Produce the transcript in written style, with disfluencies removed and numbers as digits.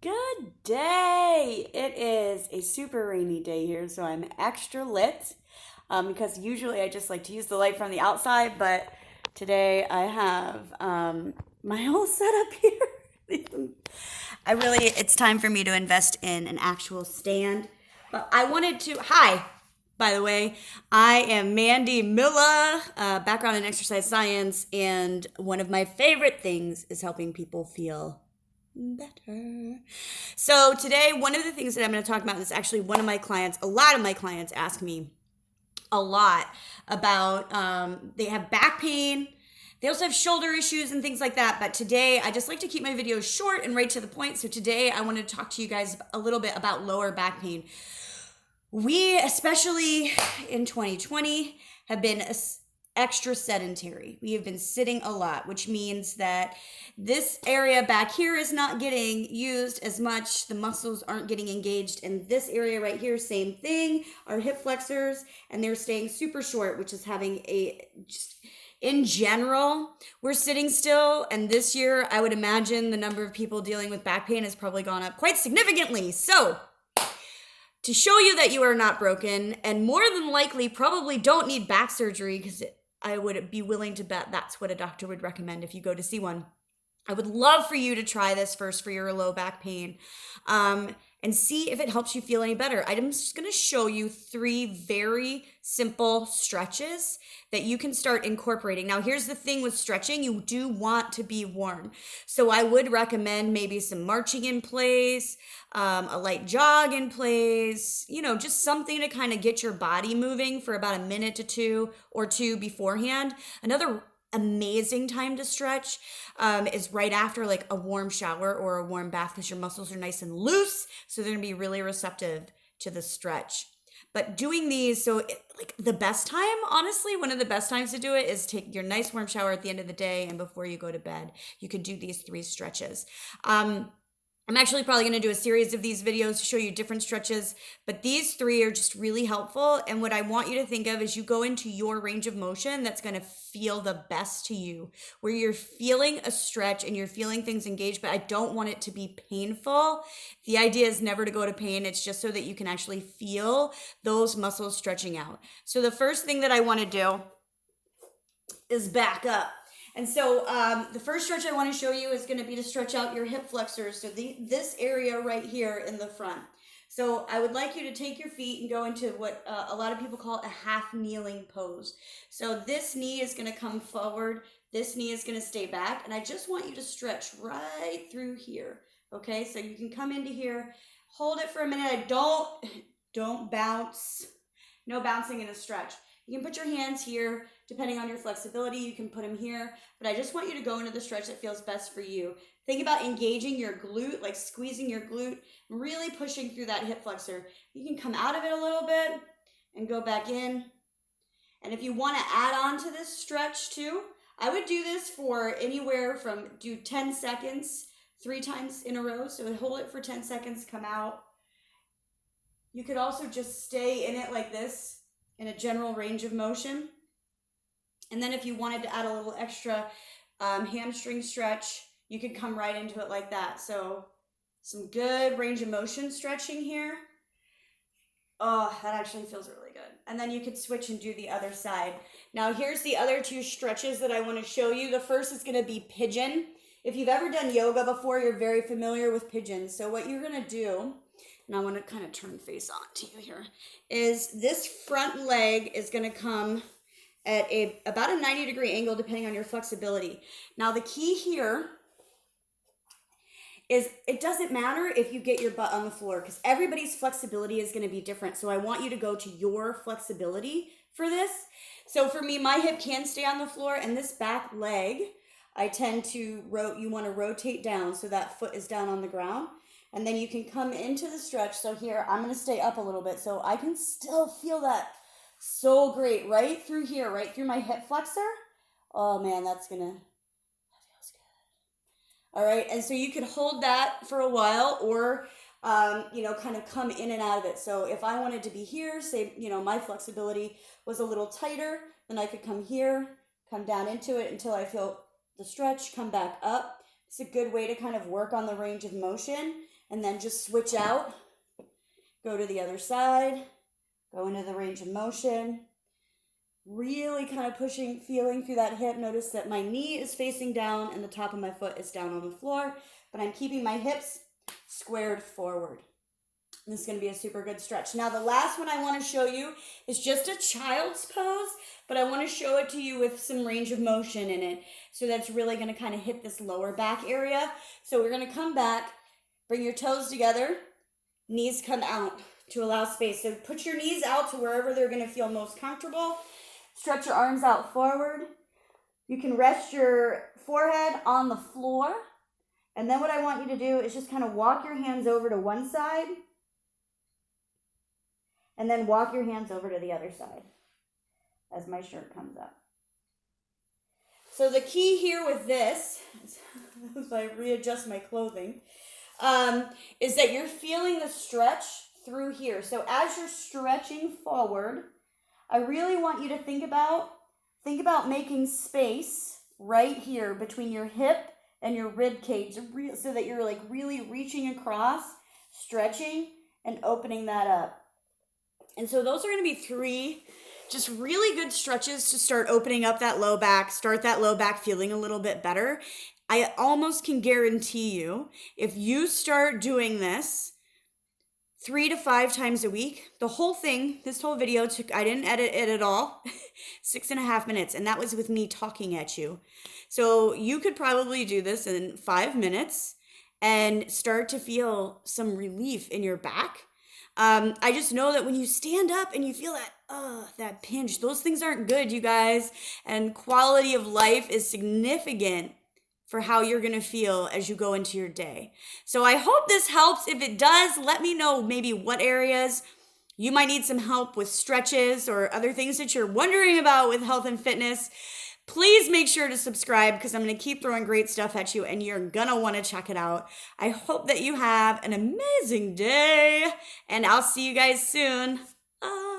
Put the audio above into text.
Good day. It is a super rainy day here, so I'm extra lit because usually I just like to use the light from the outside, but today I have my whole setup here. It's time for me to invest in an actual stand. But I wanted to, hi, by the way, I am Mandy Miller, background in exercise science, and one of my favorite things is helping people feel better. So today, one of the things that I'm going to talk about is actually one of my clients. A lot of my clients ask me a lot about they have back pain. They also have shoulder issues and things like that. But today, I just like to keep my videos short and right to the point. So today, I want to talk to you guys a little bit about lower back pain. We, especially in 2020, have been extra sedentary. We have been sitting a lot, which means that this area back here is not getting used as much. The muscles aren't getting engaged. And this area right here, same thing, our hip flexors, and they're staying super short, which is having in general, we're sitting still. And this year, I would imagine the number of people dealing with back pain has probably gone up quite significantly. So, to show you that you are not broken and more than likely probably don't need back surgery, because I would be willing to bet that's what a doctor would recommend if you go to see one. I would love for you to try this first for your low back pain and see if it helps you feel any better. I'm just going to show you 3 very simple stretches that you can start incorporating. Now, here's the thing with stretching. You do want to be warm. So I would recommend maybe some marching in place, a light jog in place, just something to kind of get your body moving for about a minute to two beforehand. Another amazing time to stretch is right after like a warm shower or a warm bath, because your muscles are nice and loose, so they're gonna be really receptive to the stretch. But doing these, like the best time, honestly, one of the best times to do it is take your nice warm shower at the end of the day and before you go to bed. You can do these 3 stretches. I'm actually probably going to do a series of these videos to show you different stretches, but these 3 are just really helpful. And what I want you to think of is you go into your range of motion that's going to feel the best to you, where you're feeling a stretch and you're feeling things engaged, but I don't want it to be painful. The idea is never to go to pain. It's just so that you can actually feel those muscles stretching out. So the first thing that I want to do is back up. And so the first stretch I want to show you is going to be to stretch out your hip flexors. So this area right here in the front. So I would like you to take your feet and go into what a lot of people call a half kneeling pose. So this knee is going to come forward. This knee is going to stay back. And I just want you to stretch right through here. Okay, so you can come into here, hold it for a minute. Don't bounce. No bouncing in a stretch. You can put your hands here. Depending on your flexibility, you can put them here. But I just want you to go into the stretch that feels best for you. Think about engaging your glute, like squeezing your glute, really pushing through that hip flexor. You can come out of it a little bit and go back in. And if you want to add on to this stretch too, I would do this for anywhere from do 10 seconds, 3 times in a row. So hold it for 10 seconds, come out. You could also just stay in it like this in a general range of motion. And then if you wanted to add a little extra hamstring stretch, you could come right into it like that. So some good range of motion stretching here. Oh, that actually feels really good. And then you could switch and do the other side. Now here's the other 2 stretches that I want to show you. The first is going to be pigeon. If you've ever done yoga before, you're very familiar with pigeons. So what you're going to do, and I want to kind of turn face on to you here, is this front leg is going to come at about a 90-degree angle depending on your flexibility. Now the key here is it doesn't matter if you get your butt on the floor, because everybody's flexibility is going to be different. So I want you to go to your flexibility for this. So for me, my hip can stay on the floor, and this back leg, I tend to you want to rotate down so that foot is down on the ground. And then you can come into the stretch. So here, I'm going to stay up a little bit so I can still feel that so great right through here, right through my hip flexor. Oh man, that feels good. All right, and so you could hold that for a while, or kind of come in and out of it. So if I wanted to be here, say, my flexibility was a little tighter, then I could come here, come down into it until I feel the stretch, come back up. It's a good way to kind of work on the range of motion. and then just switch out. Go to the other side, go into the range of motion. Really kind of pushing, feeling through that hip. Notice that my knee is facing down and the top of my foot is down on the floor, but I'm keeping my hips squared forward. This is going to be a super good stretch. Now, the last one I want to show you is just a child's pose, but I want to show it to you with some range of motion in it. So that's really going to kind of hit this lower back area. So we're going to come back, bring your toes together, knees come out to allow space. So put your knees out to wherever they're going to feel most comfortable. Stretch your arms out forward. You can rest your forehead on the floor. And then what I want you to do is just kind of walk your hands over to one side. And then walk your hands over to the other side as my shirt comes up. So the key here with this, as I readjust my clothing, is that you're feeling the stretch through here. So as you're stretching forward, I really want you to think about making space right here between your hip and your rib cage so that you're like really reaching across, stretching, and opening that up. And so those are going to be 3 just really good stretches to start opening up that low back, start that low back feeling a little bit better. I almost can guarantee you, if you start doing this 3 to 5 times a week, the whole thing, this whole video took, I didn't edit it at all, 6.5 minutes, and that was with me talking at you. So you could probably do this in 5 minutes and start to feel some relief in your back. I just know that when you stand up and you feel that pinch, those things aren't good, you guys. And quality of life is significant for how you're going to feel as you go into your day. So I hope this helps. If it does, let me know maybe what areas you might need some help with stretches or other things that you're wondering about with health and fitness. Please make sure to subscribe because I'm going to keep throwing great stuff at you and you're going to want to check it out. I hope that you have an amazing day and I'll see you guys soon. Bye.